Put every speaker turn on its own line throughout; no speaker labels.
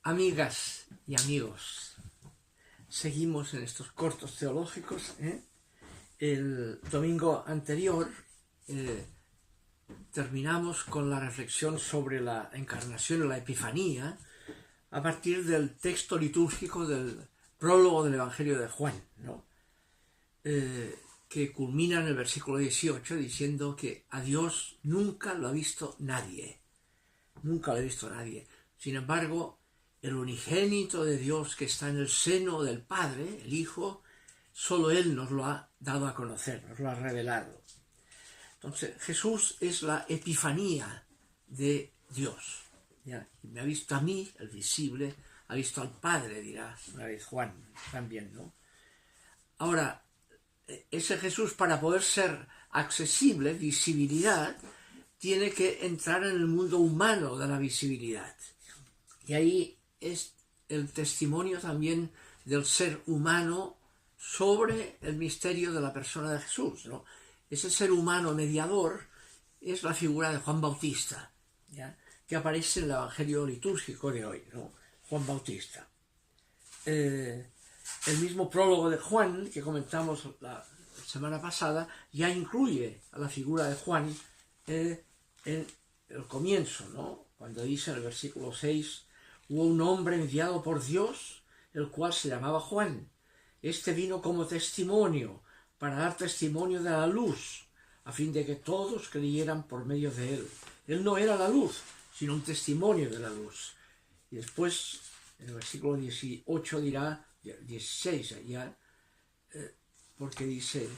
Amigas y amigos, seguimos en estos cortos teológicos. El domingo anterior terminamos con la reflexión sobre la encarnación y la Epifanía a partir del texto litúrgico del prólogo del Evangelio de Juan, ¿no? Que culmina en el versículo 18 diciendo que a Dios nunca lo ha visto nadie. Nunca lo ha visto nadie. Sin embargo, el unigénito de Dios que está en el seno del Padre, el Hijo, solo Él nos lo ha dado a conocer, nos lo ha revelado. Entonces, Jesús es la epifanía de Dios. ¿Ya? Y me ha visto a mí, el visible, ha visto al Padre, dirá una vez Juan también, ¿no? Ahora, ese Jesús, para poder ser accesible, visibilidad, tiene que entrar en el mundo humano de la visibilidad. Y ahí es el testimonio también del ser humano sobre el misterio de la persona de Jesús, ¿no? Ese ser humano mediador es la figura de Juan Bautista, ¿ya? Que aparece en el Evangelio litúrgico de hoy, ¿no? Juan Bautista. El mismo prólogo de Juan que comentamos la semana pasada ya incluye a la figura de Juan en el comienzo, ¿no? Cuando dice en el versículo 6: hubo un hombre enviado por Dios, el cual se llamaba Juan. Este vino como testimonio, para dar testimonio de la luz, a fin de que todos creyeran por medio de él. Él no era la luz, sino un testimonio de la luz. Y después, en el versículo 18 dirá, 16 allá, porque dice,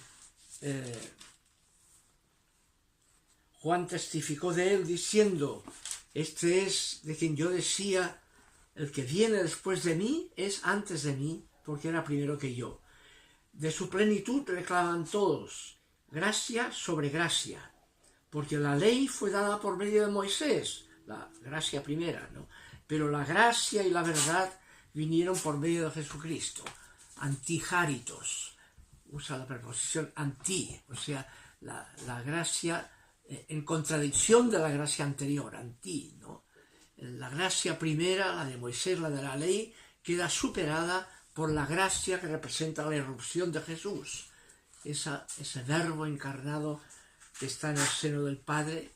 Juan testificó de él diciendo: este es de quien yo decía, el que viene después de mí es antes de mí, porque era primero que yo. De su plenitud reclaman todos, gracia sobre gracia, porque la ley fue dada por medio de Moisés, la gracia primera, ¿no? Pero la gracia y la verdad vinieron por medio de Jesucristo. Antijáritos, usa la preposición anti, o sea, la gracia en contradicción de la gracia anterior, anti, ¿no? La gracia primera, la de Moisés, la de la ley, queda superada por la gracia que representa la irrupción de Jesús, ese verbo encarnado que está en el seno del Padre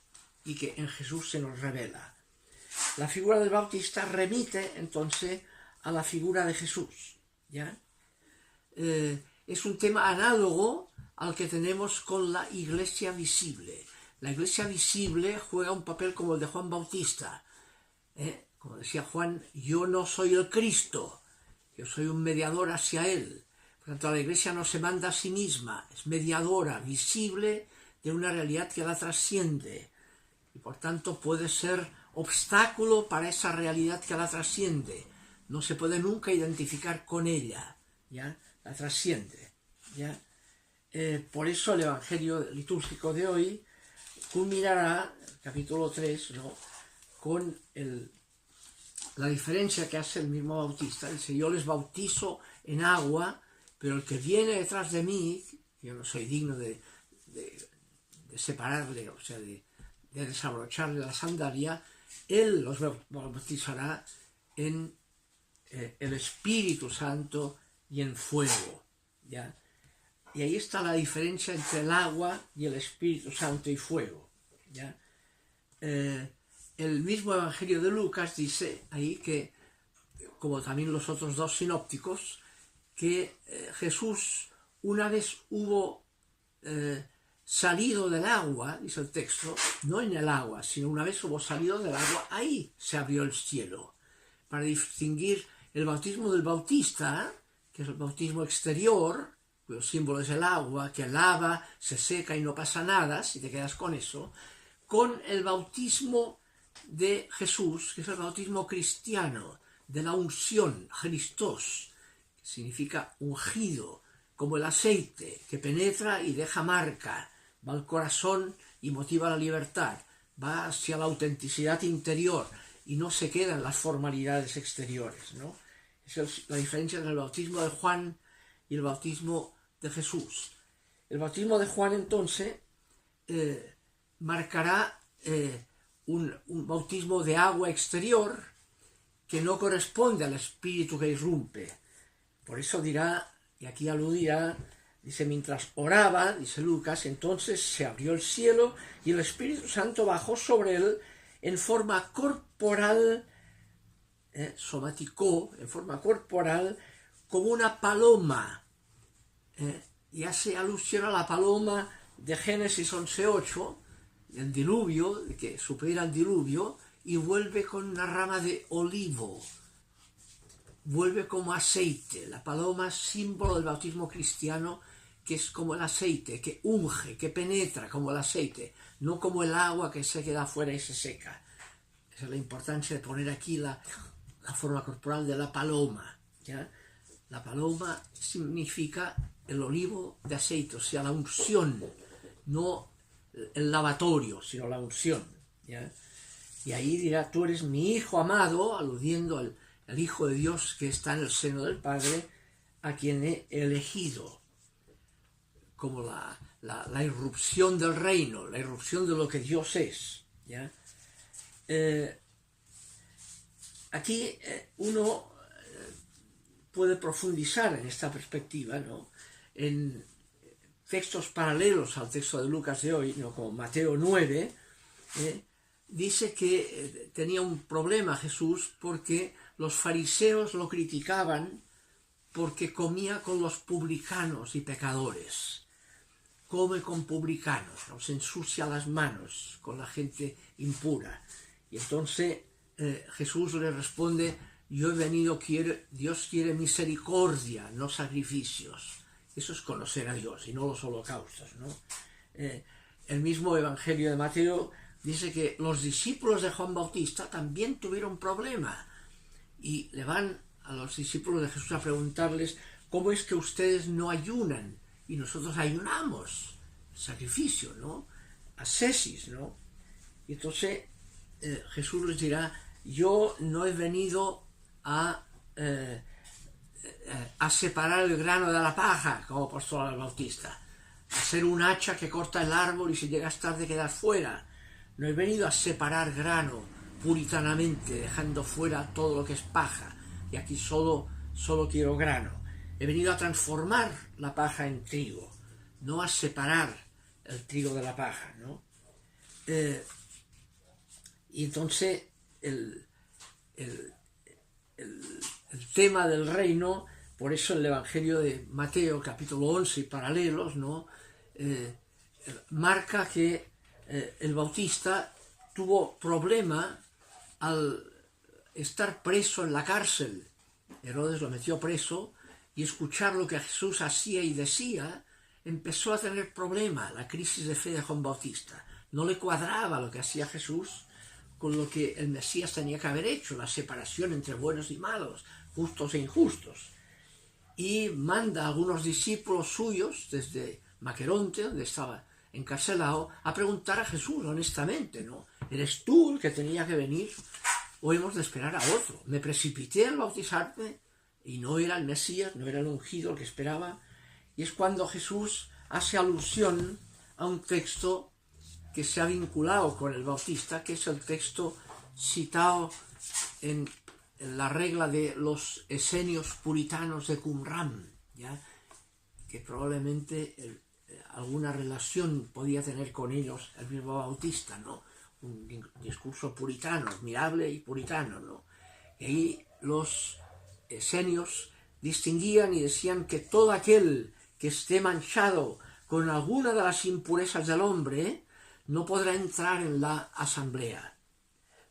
y que en Jesús se nos revela. La figura del Bautista remite entonces a la figura de Jesús, ¿ya? Es un tema análogo al que tenemos con la iglesia visible. La iglesia visible juega un papel como el de Juan Bautista. Como decía Juan, yo no soy el Cristo, yo soy un mediador hacia él. Por tanto, la iglesia no se manda a sí misma, es mediadora, visible de una realidad que la trasciende. Y por tanto puede ser obstáculo para esa realidad que la trasciende. No se puede nunca identificar con ella, ¿ya? La trasciende, ¿ya? Por eso el Evangelio litúrgico de hoy culminará, capítulo 3, ¿no?, con la diferencia que hace el mismo Bautista. Dice: yo les bautizo en agua, pero el que viene detrás de mí, yo no soy digno de separarle, o sea, de desabrocharle la sandalia, él los bautizará en el Espíritu Santo y en fuego, ¿ya? Y ahí está la diferencia entre el agua y el Espíritu Santo y fuego, ¿ya? El mismo Evangelio de Lucas dice ahí que, como también los otros dos sinópticos, que Jesús, una vez hubo salido del agua, dice el texto, no en el agua, sino una vez hubo salido del agua, ahí se abrió el cielo, para distinguir el bautismo del Bautista, que es el bautismo exterior, cuyo símbolo es el agua, que lava, se seca y no pasa nada, si te quedas con eso, con el bautismo de Jesús, que es el bautismo cristiano, de la unción, Christos, que significa ungido, como el aceite que penetra y deja marca, va al corazón y motiva la libertad, va hacia la autenticidad interior y no se queda en las formalidades exteriores, ¿no? Esa es la diferencia entre el bautismo de Juan y el bautismo de Jesús. El bautismo de Juan entonces marcará un bautismo de agua exterior que no corresponde al espíritu que irrumpe. Por eso dirá, y aquí aludirá, dice, mientras oraba, dice Lucas, entonces se abrió el cielo y el Espíritu Santo bajó sobre él en forma corporal, somaticó, en forma corporal, como una paloma. Y hace alusión a la paloma de Génesis 11:8, el diluvio, de que supera el diluvio, y vuelve con una rama de olivo, vuelve como aceite. La paloma es símbolo del bautismo cristiano, que es como el aceite, que unge, que penetra como el aceite, no como el agua que se queda afuera y se seca. Esa es la importancia de poner aquí la forma corporal de la paloma, ¿ya? La paloma significa el olivo de aceite, o sea, la unción, no el lavatorio, sino la unción, ¿ya? Y ahí dirá, tú eres mi hijo amado, aludiendo al Hijo de Dios que está en el seno del Padre, a quien he elegido, como la irrupción del reino, la irrupción de lo que Dios es, ¿ya? Aquí uno puede profundizar en esta perspectiva, ¿no? En textos paralelos al texto de Lucas de hoy, ¿no? Como Mateo 9, dice que tenía un problema Jesús porque los fariseos lo criticaban porque comía con los publicanos y pecadores. Come con publicanos, ¿no? Se ensucia las manos con la gente impura. Y entonces Jesús le responde, yo he venido, Dios quiere misericordia, no sacrificios. Eso es conocer a Dios y no los holocaustos, ¿no? El mismo Evangelio de Mateo dice que los discípulos de Juan Bautista también tuvieron problema y le van a los discípulos de Jesús a preguntarles, ¿cómo es que ustedes no ayunan? Y nosotros ayunamos, sacrificio, ¿no? Ascesis, ¿no? Y entonces Jesús les dirá, yo no he venido a separar el grano de la paja, como apóstol al Bautista, a ser un hacha que corta el árbol y si llegas tarde quedas fuera. No he venido a separar grano puritanamente, dejando fuera todo lo que es paja, y aquí solo quiero grano. He venido a transformar la paja en trigo, no a separar el trigo de la paja, ¿no? Y entonces el tema del reino, por eso el Evangelio de Mateo, capítulo 11 y paralelos, ¿no? Marca que el Bautista tuvo problema al estar preso en la cárcel. Herodes lo metió preso y escuchar lo que Jesús hacía y decía, empezó a tener problema, la crisis de fe de Juan Bautista. No le cuadraba lo que hacía Jesús con lo que el Mesías tenía que haber hecho, la separación entre buenos y malos, justos e injustos. Y manda a algunos discípulos suyos desde Maqueronte, donde estaba encarcelado, a preguntar a Jesús honestamente, ¿no? ¿Eres tú el que tenía que venir o hemos de esperar a otro? Me precipité al bautizarme y no era el Mesías, no era el ungido el que esperaba. Y es cuando Jesús hace alusión a un texto que se ha vinculado con el Bautista, que es el texto citado en la regla de los esenios puritanos de Qumran, ¿ya? Que probablemente alguna relación podía tener con ellos el mismo Bautista, ¿no? Un discurso puritano, admirable y puritano, ¿no? Y ahí los esenios distinguían y decían que todo aquel que esté manchado con alguna de las impurezas del hombre no podrá entrar en la asamblea.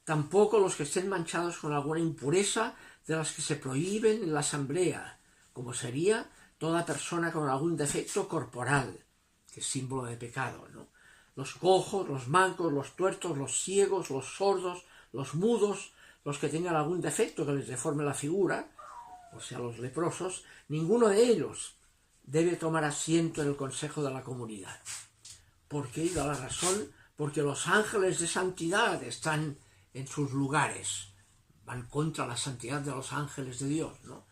Tampoco los que estén manchados con alguna impureza de las que se prohíben en la asamblea, como sería toda persona con algún defecto corporal, que es símbolo de pecado, ¿no? Los cojos, los mancos, los tuertos, los ciegos, los sordos, los mudos, los que tengan algún defecto que les deforme la figura, o sea, los leprosos, ninguno de ellos debe tomar asiento en el consejo de la comunidad. ¿Por qué? Y da la razón, porque los ángeles de santidad están en sus lugares, van contra la santidad de los ángeles de Dios, ¿no?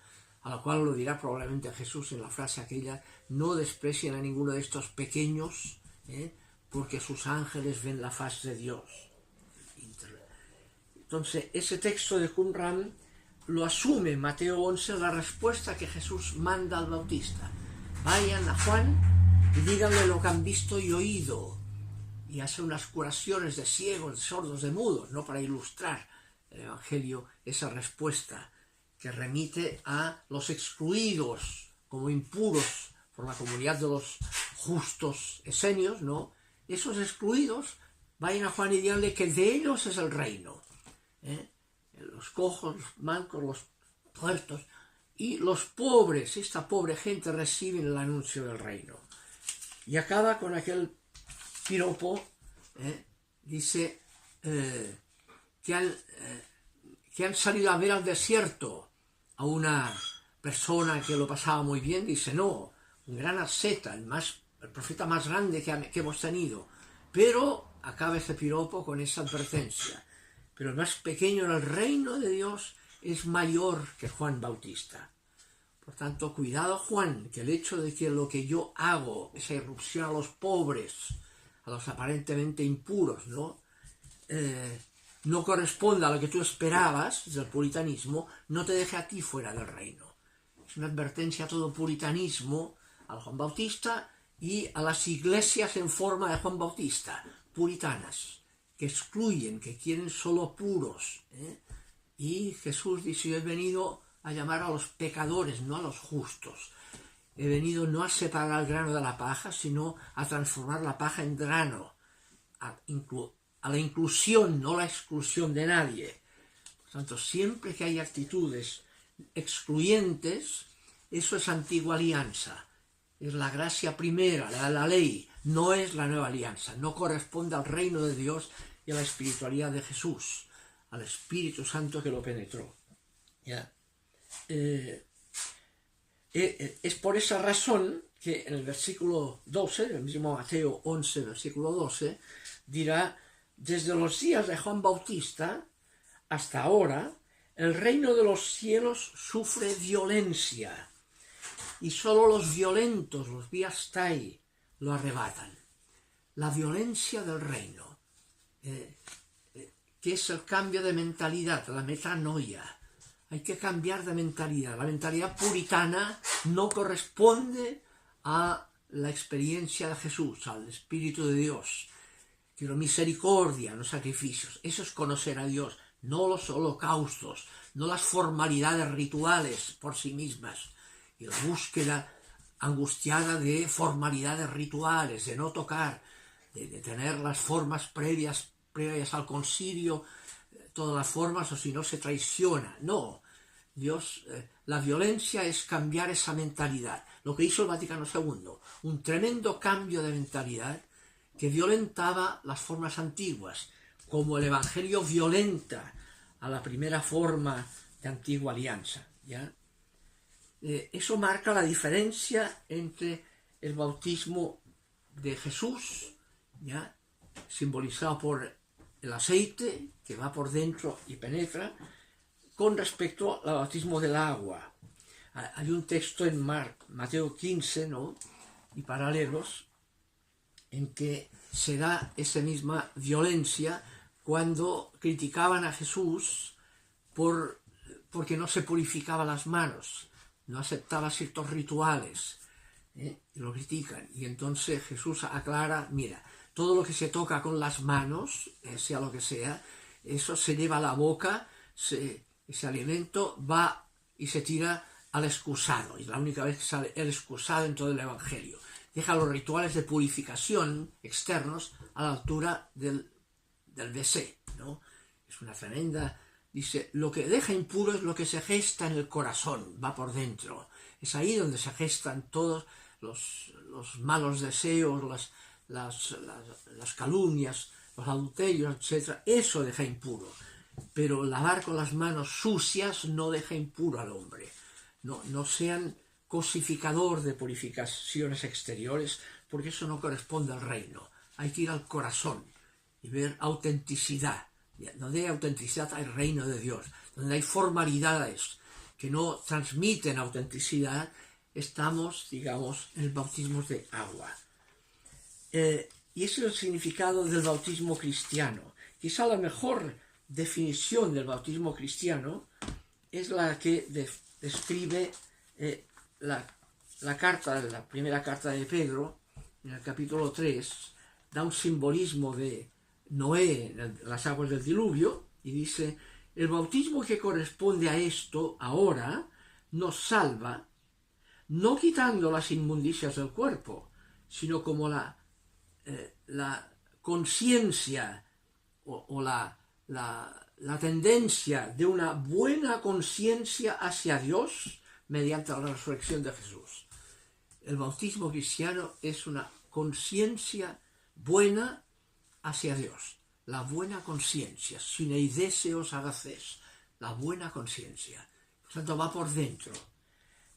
A lo cual lo dirá probablemente Jesús en la frase aquella, no desprecien a ninguno de estos pequeños, porque sus ángeles ven la faz de Dios. Entonces, ese texto de Qumran lo asume en Mateo 11 la respuesta que Jesús manda al Bautista. Vayan a Juan y díganle lo que han visto y oído. Y hace unas curaciones de ciegos, de sordos, de mudos, ¿no? Para ilustrar el Evangelio esa respuesta que remite a los excluidos como impuros por la comunidad de los justos esenios, ¿no? Esos excluidos, vayan a Juan y díganle que de ellos es el reino. Los cojos, los mancos, los tuertos y los pobres, esta pobre gente reciben el anuncio del reino. Y acaba con aquel piropo, dice que han salido a ver al desierto a una persona que lo pasaba muy bien. Dice, no, un gran asceta, el profeta más grande que hemos tenido. Pero acaba ese piropo con esa advertencia. Pero el más pequeño en el reino de Dios es mayor que Juan Bautista. Por tanto, cuidado, Juan, que el hecho de que lo que yo hago, esa irrupción a los pobres, a los aparentemente impuros, no corresponda a lo que tú esperabas del puritanismo, no te deje a ti fuera del reino. Es una advertencia a todo puritanismo, al Juan Bautista y a las iglesias en forma de Juan Bautista, puritanas, que excluyen, que quieren solo puros. Y Jesús dice, yo he venido a llamar a los pecadores, no a los justos. He venido no a separar el grano de la paja, sino a transformar la paja en grano, a la inclusión, no la exclusión de nadie. Por tanto, siempre que hay actitudes excluyentes, eso es antigua alianza. Es la gracia primera, la ley, no es la nueva alianza. No corresponde al reino de Dios y a la espiritualidad de Jesús, al Espíritu Santo que lo penetró. ¿Ya? Es por esa razón que en el versículo 12, el mismo Mateo 11, versículo 12, dirá, desde los días de Juan Bautista hasta ahora, el reino de los cielos sufre violencia y solo los violentos, los biastai, lo arrebatan. La violencia del reino, que es el cambio de mentalidad, la metanoia. Hay que cambiar de mentalidad. La mentalidad puritana no corresponde a la experiencia de Jesús, al Espíritu de Dios. Quiero misericordia, no sacrificios. Eso es conocer a Dios, no los holocaustos, no las formalidades rituales por sí mismas. Y la búsqueda angustiada de formalidades rituales, de no tocar, de tener las formas previas al concilio, todas las formas, o si no se traiciona. No, Dios, la violencia es cambiar esa mentalidad. Lo que hizo el Vaticano II, un tremendo cambio de mentalidad que violentaba las formas antiguas, como el Evangelio violenta a la primera forma de antigua alianza. ¿Ya? Eso marca la diferencia entre el bautismo de Jesús, ¿ya? Simbolizado por el aceite que va por dentro y penetra, con respecto al bautismo del agua. Hay un texto en Mateo 15, ¿no? Y paralelos, en que se da esa misma violencia cuando criticaban a Jesús porque no se purificaba las manos, no aceptaba ciertos rituales, y lo critican. Y entonces Jesús aclara, mira, todo lo que se toca con las manos, sea lo que sea, eso se lleva a la boca, ese alimento va y se tira al excusado. Y la única vez que sale el excusado en todo el Evangelio. Deja los rituales de purificación externos a la altura del WC, ¿no? Es una tremenda... Dice, lo que deja impuro es lo que se gesta en el corazón, va por dentro. Es ahí donde se gestan todos los malos deseos, las calumnias, los adulterios, etc. Eso deja impuro. Pero lavar con las manos sucias no deja impuro al hombre. No sean cosificador de purificaciones exteriores, porque eso no corresponde al reino. Hay que ir al corazón y ver autenticidad. Donde hay autenticidad hay reino de Dios. Donde hay formalidades que no transmiten autenticidad, estamos, digamos, en el bautismo de agua. Y ese es el significado del bautismo cristiano. Quizá la mejor definición del bautismo cristiano es la que describe la primera carta de Pedro, en el capítulo 3, da un simbolismo de Noé, las aguas del diluvio, y dice: el bautismo que corresponde a esto ahora nos salva, no quitando las inmundicias del cuerpo, sino como la conciencia o la tendencia de una buena conciencia hacia Dios mediante la resurrección de Jesús. El bautismo cristiano es una conciencia buena hacia Dios, la buena conciencia, sine eideseos agaces, la buena conciencia. Por tanto, va por dentro.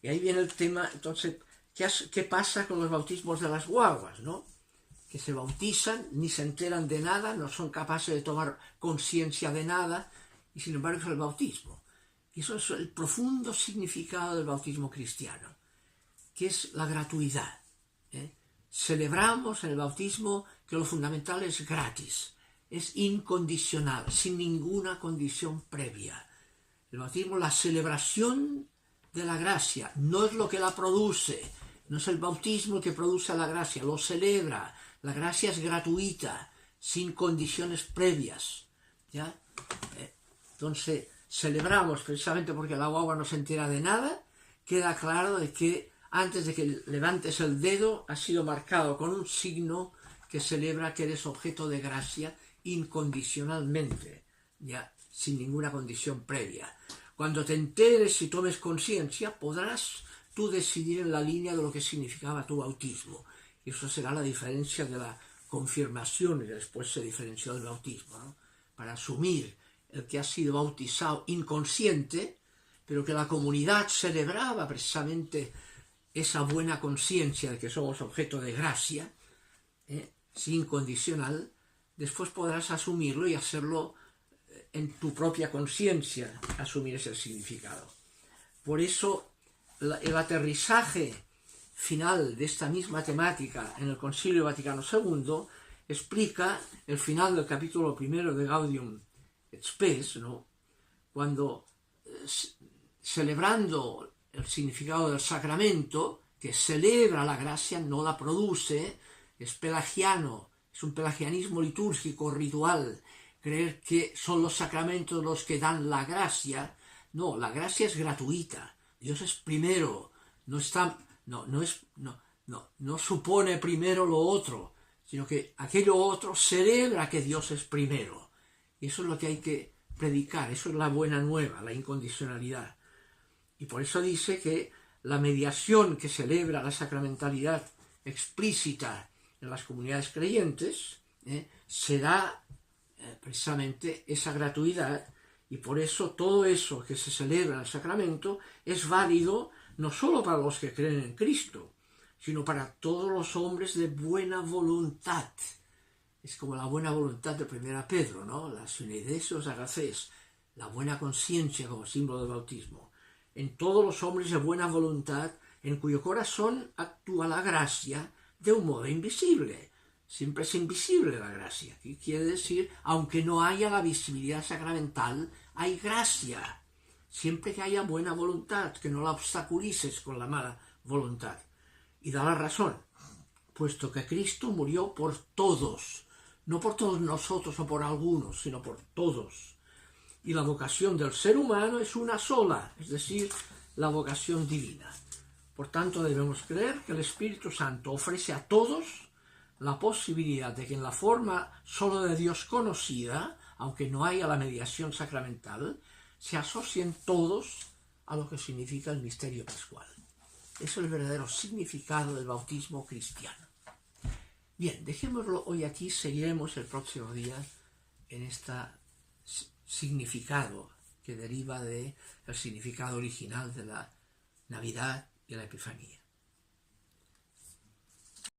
Y ahí viene el tema, entonces, ¿qué pasa con los bautismos de las guaguas, no? Que se bautizan, ni se enteran de nada, no son capaces de tomar conciencia de nada, y sin embargo es el bautismo. Y eso es el profundo significado del bautismo cristiano, que es la gratuidad. Celebramos en el bautismo que lo fundamental es gratis, es incondicional, sin ninguna condición previa. El bautismo es la celebración de la gracia, no es lo que la produce, no es el bautismo el que produce la gracia, lo celebra. La gracia es gratuita, sin condiciones previas, ¿ya? Entonces, celebramos precisamente porque la guagua no se entera de nada, queda claro de que antes de que levantes el dedo ha sido marcado con un signo que celebra que eres objeto de gracia incondicionalmente, ya, sin ninguna condición previa. Cuando te enteres y tomes conciencia, podrás tú decidir en la línea de lo que significaba tu bautismo. Y eso será la diferencia de la confirmación, y después se diferenció del bautismo, ¿no? Para asumir el que ha sido bautizado inconsciente, pero que la comunidad celebraba precisamente esa buena conciencia de que somos objeto de gracia, sin condicional, después podrás asumirlo y hacerlo en tu propia conciencia, asumir ese significado. Por eso el aterrizaje final de esta misma temática en el Concilio Vaticano II explica el final del capítulo primero de Gaudium et Spes, ¿no? Cuando celebrando el significado del sacramento, que celebra la gracia, no la produce, es pelagiano, es un pelagianismo litúrgico, ritual, creer que son los sacramentos los que dan la gracia. No, la gracia es gratuita, Dios es primero, no supone primero lo otro, sino que aquello otro celebra que Dios es primero. Y eso es lo que hay que predicar, eso es la buena nueva, la incondicionalidad. Y por eso dice que la mediación que celebra la sacramentalidad explícita en las comunidades creyentes será precisamente esa gratuidad, y por eso todo eso que se celebra en el sacramento es válido no solo para los que creen en Cristo, sino para todos los hombres de buena voluntad. Es como la buena voluntad de 1 Pedro, ¿no? La sine eideseos agaces, la buena conciencia como símbolo del bautismo. En todos los hombres de buena voluntad, en cuyo corazón actúa la gracia de un modo invisible. Siempre es invisible la gracia. ¿Qué quiere decir? Aunque no haya la visibilidad sacramental, hay gracia. Siempre que haya buena voluntad, que no la obstaculices con la mala voluntad. Y da la razón, puesto que Cristo murió por todos, no por todos nosotros o por algunos, sino por todos. Y la vocación del ser humano es una sola, es decir, la vocación divina. Por tanto, debemos creer que el Espíritu Santo ofrece a todos la posibilidad de que en la forma solo de Dios conocida, aunque no haya la mediación sacramental, se asocien todos a lo que significa el misterio pascual. Eso es el verdadero significado del bautismo cristiano. Bien, dejémoslo hoy aquí, seguiremos el próximo día en este significado que deriva del significado original de la Navidad y la Epifanía.